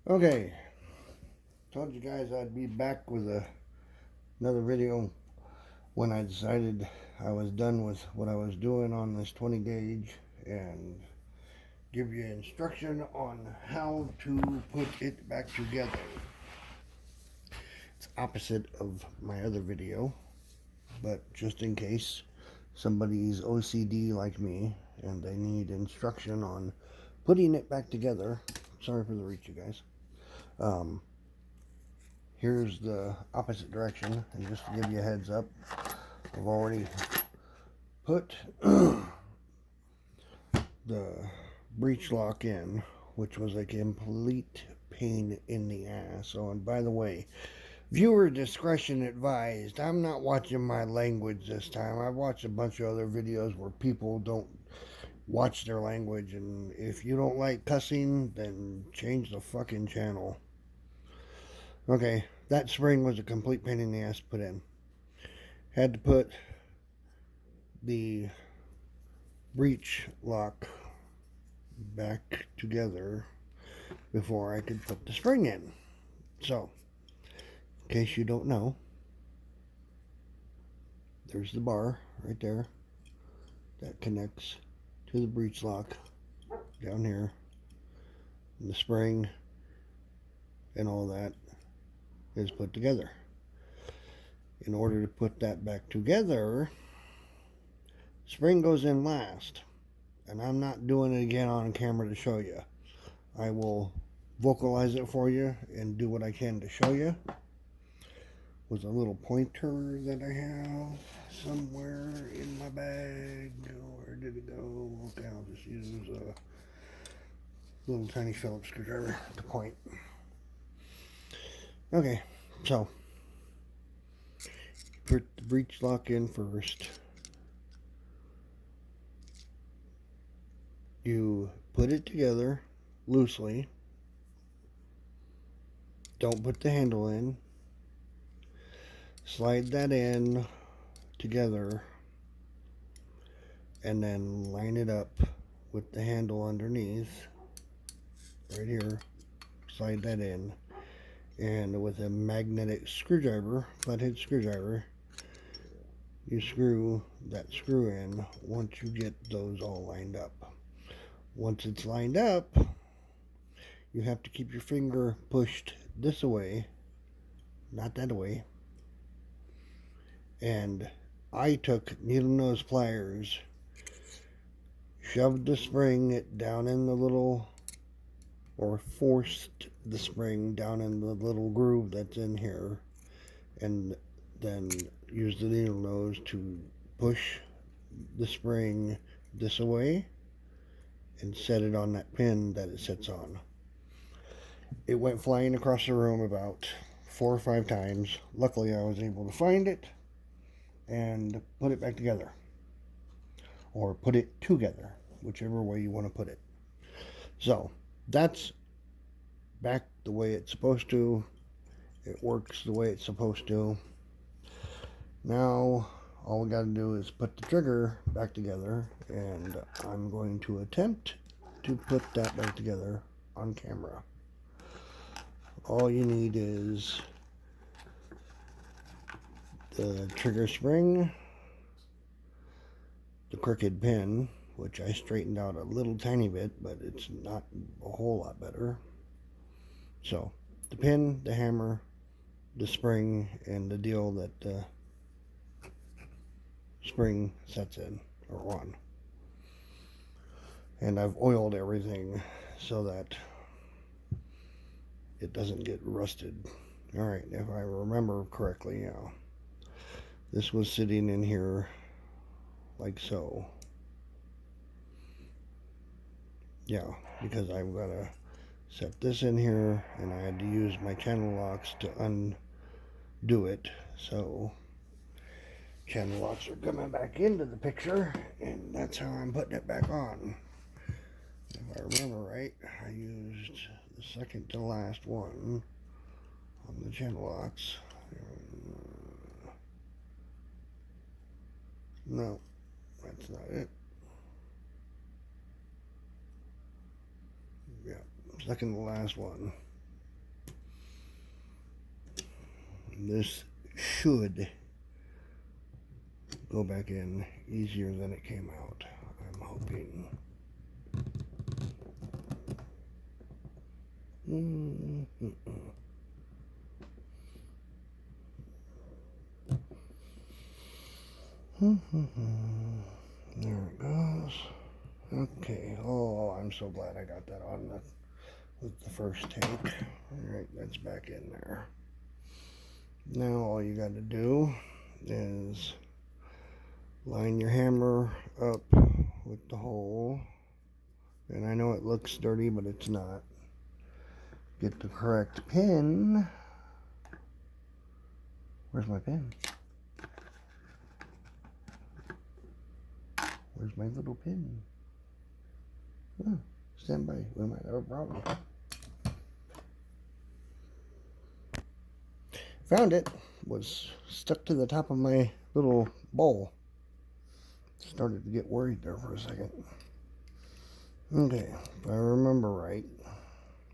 Okay, told you guys I'd be back with another video when I decided I was done with what I was doing on this 20 gauge and give you instruction on how to put it back together. It's opposite of my other video, but just in case somebody's OCD like me and they need instruction on putting it back together. Sorry for the reach, you guys. Here's the opposite direction, and just to give you a heads up, I've already put the breech lock in, which was a complete pain in the ass. Oh, and by the way, viewer discretion advised. I'm not watching my language this time. I've watched a bunch of other videos where people don't watch their language, and if you don't like cussing, then change the fucking channel. Okay, that spring was a complete pain in the ass to put in. Had to put the breech lock back together before I could put the spring in. So, in case you don't know, there's the bar right there that connects to the breech lock down here. And the spring and all that is put together. In order to put that back together, spring goes in last. And I'm not doing it again on camera to show you. I will vocalize it for you and do what I can to show you. With a little pointer that I have somewhere in my bag. Where did it go? Okay, I'll just use a little tiny Phillips screwdriver to point. Okay, so put the breech lock in first. You put it together loosely. Don't put the handle in. Slide that in together and then line it up with the handle underneath right here. Slide that in, and with a magnetic screwdriver, flathead screwdriver, you screw that screw in once you get those all lined up. Once it's lined up, you have to keep your finger pushed this way, not that way. And I took needle nose pliers, shoved the spring down in the little, or forced the spring down in the little groove that's in here, and then used the needle nose to push the spring this way and set it on that pin that it sits on. It went flying across the room about 4 or 5 times. Luckily, I was able to find it and put it back together, or put it together, whichever way you want to put it. So that's back the way it's supposed to. It works the way it's supposed to. Now all we got to do is put the trigger back together, and I'm going to attempt to put that back together on camera. All you need is the trigger spring, the crooked pin, which I straightened out a little tiny bit, but it's not a whole lot better. So the pin, the hammer, the spring, and the deal that the spring sets in or on. And I've oiled everything so that it doesn't get rusted. Alright, if I remember correctly, yeah. This was sitting in here like so. Yeah, because I've got to set this in here, and I had to use my channel locks to undo it. So channel locks are coming back into the picture, and that's how I'm putting it back on. If I remember right, I used the second to last one on the channel locks. No, that's not it. Yeah, second to last one. this should go back in easier than it came out. I'm hoping. There it goes. Okay. Oh, I'm so glad I got that on with the first take. Alright, that's back in there. Now all you got to do is line your hammer up with the hole. And I know it looks dirty, but it's not. Get the correct pin. Where's my pin? Where's my little pin? Oh, stand by. We might have a problem. Found it. Was stuck to the top of my little bowl. Started to get worried there for a second. Okay, if I remember right,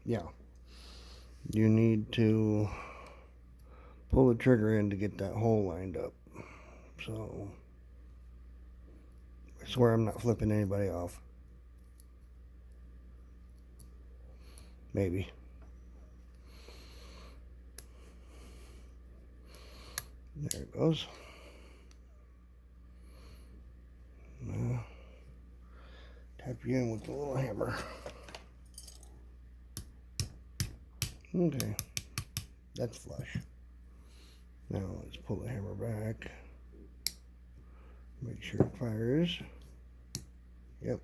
yeah, you need to pull the trigger in to get that hole lined up. So I swear I'm not flipping anybody off. Maybe. There it goes. Now, tap you in with the little hammer. Okay, that's flush. Now let's pull the hammer back. Make sure it fires. Yep.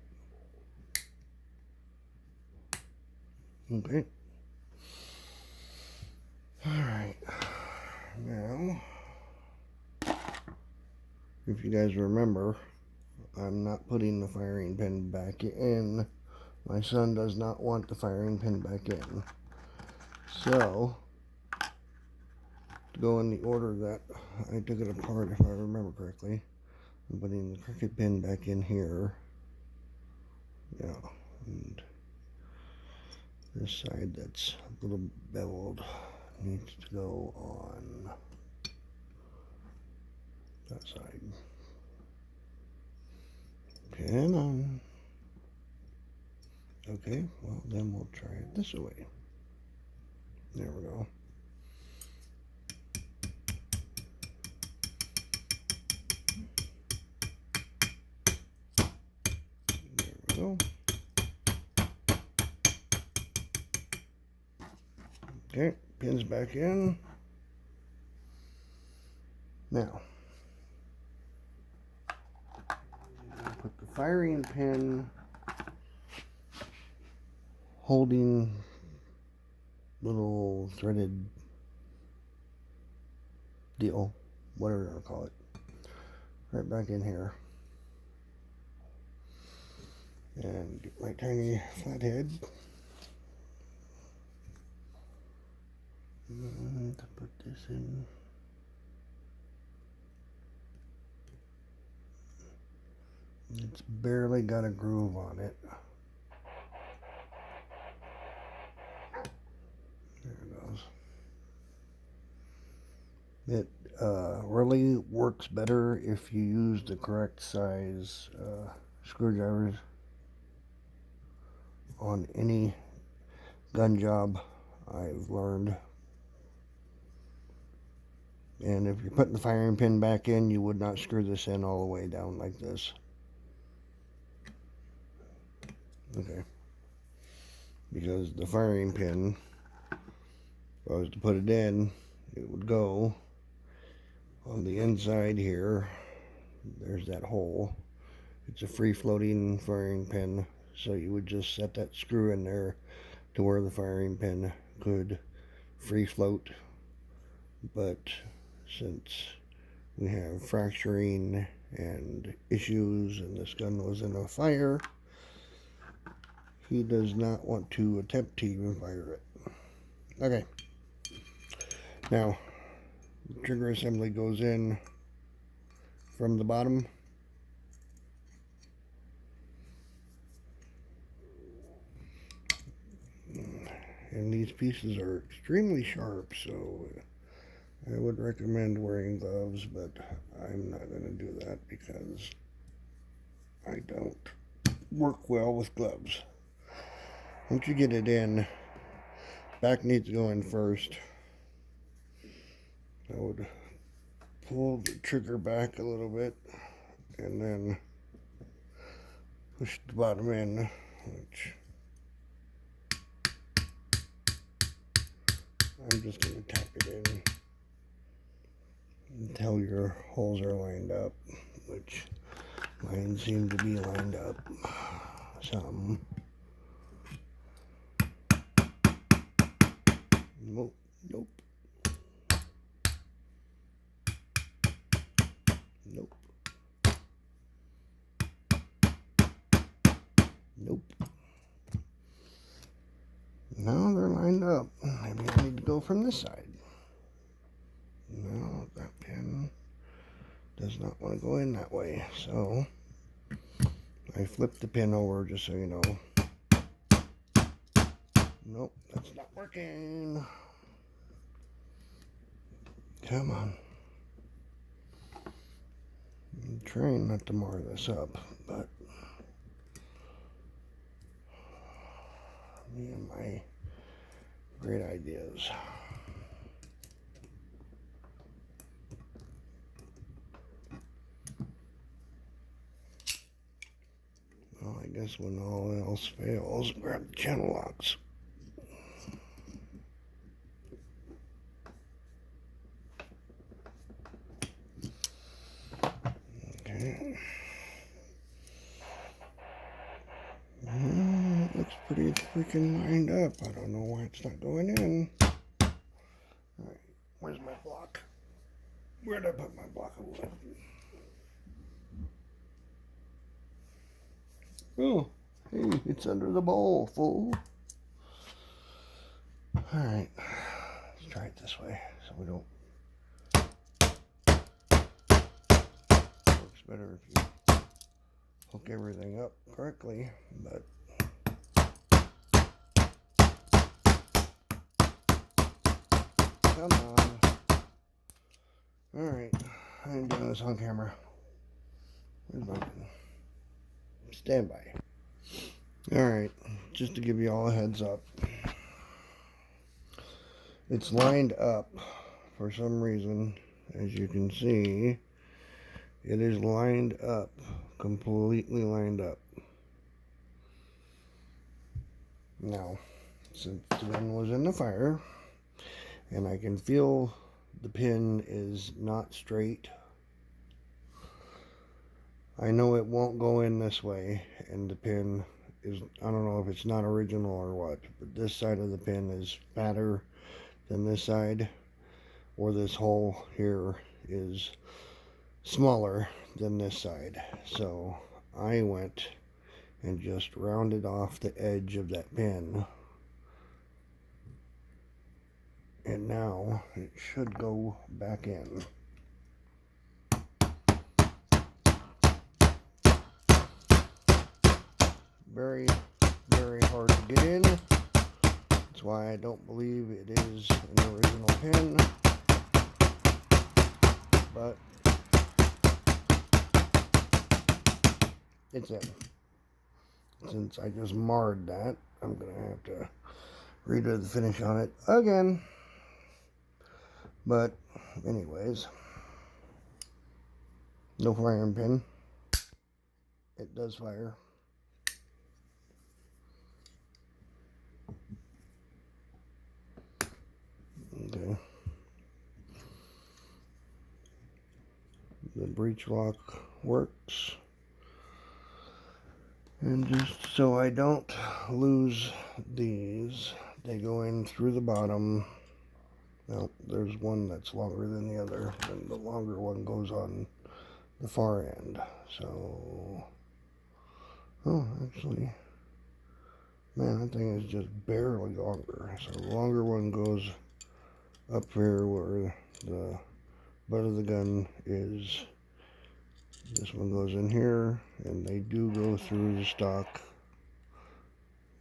Okay. Alright. Now, if you guys remember, I'm not putting the firing pin back in. My son does not want the firing pin back in. So, to go in the order that I took it apart, if I remember correctly, I'm putting the cricket pin back in here. Yeah, and this side that's a little beveled needs to go on that side. Pin on. Okay, well then we'll try it this way. There we go. There we go. Okay, pin's back in. Now, put the firing pin holding little threaded deal, whatever you want to call it, right back in here. And get my tiny flathead. And put this in. It's barely got a groove on it. There it goes. It really works better if you use the correct size screwdrivers on any gun job, I've learned. And if you're putting the firing pin back in, you would not screw this in all the way down like this. Okay. Because the firing pin, if I was to put it in, it would go on the inside here. There's that hole. It's a free floating firing pin, so you would just set that screw in there to where the firing pin could free float. But since we have fracturing and issues and this gun was in a fire, he does not want to attempt to even fire it. Okay. Now, the trigger assembly goes in from the bottom. And these pieces are extremely sharp, so I would recommend wearing gloves, but I'm not going to do that because I don't work well with gloves. Once you get it in, back needs to go in first. I would pull the trigger back a little bit and then push the bottom in, which I'm just going to tap it in until your holes are lined up, which mine seem to be lined up some. Nope, nope, nope, nope. Now they're lined up. Maybe I need to go from this side. No, that pin does not want to go in that way, so I flipped the pin over just so you know. Nope, that's not working. Come on. I'm trying not to mar this up, but me and my great ideas. Well, I guess when all else fails, grab the channel locks. Okay. It looks pretty freaking lined up. I don't know why it's not going in. Alright, where's my block? Where did I put my block of wood? Oh, hey, it's under the bowl, fool. Alright, let's try it this way so we don't. Works better if you hook everything up correctly, but come on. Alright, I'm doing this on camera. Where's my pen? Stand by. Alright, just to give you all a heads up. It's lined up for some reason. As you can see, it is lined up, completely lined up. Now, since the gun was in the fire, and I can feel the pin is not straight, I know it won't go in this way, and the pin is, I don't know if it's not original or what, but this side of the pin is fatter than this side, or this hole here is smaller than this side. So I went and just rounded off the edge of that pin, and now it should go back in. Very, very hard to get in. That's why I don't believe it is an original pin, but it's in. Since I just marred that, I'm gonna have to redo the finish on it again. But anyways, no firing pin. It does fire. Okay. The breech lock works. And just so I don't lose these, they go in through the bottom. Now, there's one that's longer than the other, and the longer one goes on the far end. So, oh, actually, man, that thing is just barely longer. So the longer one goes up here where the butt of the gun is. This one goes in here, and they do go through the stock,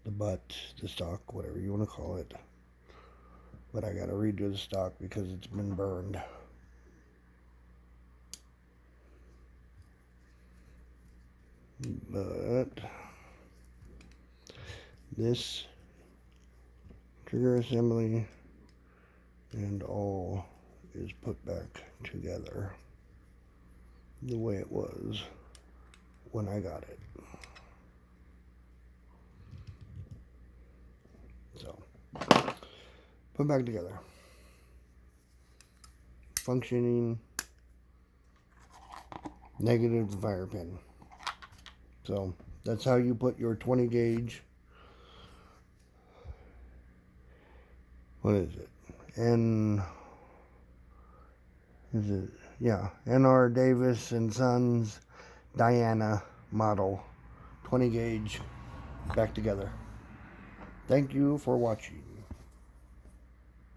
the butt, the stock, whatever you want to call it. But I gotta redo the stock because it's been burned. But this trigger assembly and all is put back together the way it was when I got it. So, put back together. Functioning negative fire pin. So, that's how you put your 20 gauge. What is it? NR Davis and Sons Diana model 20 gauge back together. Thank you for watching.